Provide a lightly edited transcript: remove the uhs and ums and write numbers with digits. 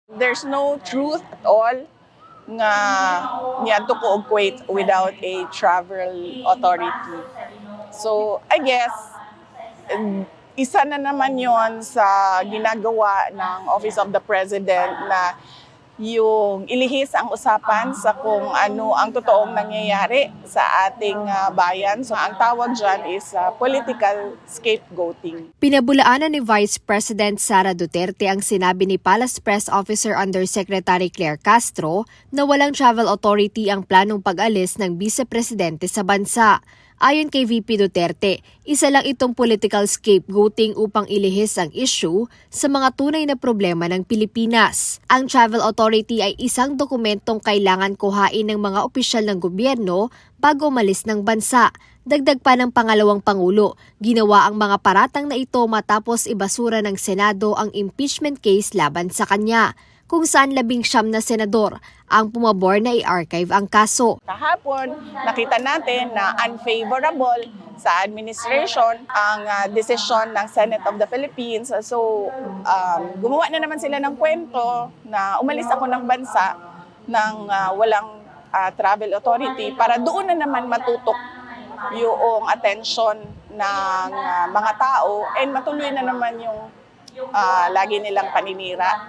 There's no truth at all nga niadto ko og Kuwait without a travel authority. So, I guess, isa na naman yon sa ginagawa ng Office of the President na yung ilihis ang usapan sa kung ano ang totoong nangyayari sa ating bayan. So ang tawag dyan is political scapegoating. Pinabulaanan ni Vice President Sara Duterte ang sinabi ni Palace Press Officer Undersecretary Claire Castro na walang travel authority ang planong pag-alis ng Vice Presidente sa bansa. Ayon kay VP Duterte, isa lang itong political scapegoating upang ilihis ang issue sa mga tunay na problema ng Pilipinas. Ang Travel Authority ay isang dokumentong kailangan kuhain ng mga opisyal ng gobyerno bago umalis ng bansa. Dagdag pa ng pangalawang Pangulo, ginawa ang mga paratang na ito matapos ibasura ng Senado ang impeachment case laban sa kanya, kung saan 19 na senador ang pumabor na i-archive ang kaso. Kahapon, nakita natin na unfavorable sa administration ang desisyon ng Senate of the Philippines. So, gumawa na naman sila ng kwento na umalis ako ng bansa ng walang travel authority para doon na naman matutok yung attention ng mga tao and matuloy na naman yung lagi nilang paninira.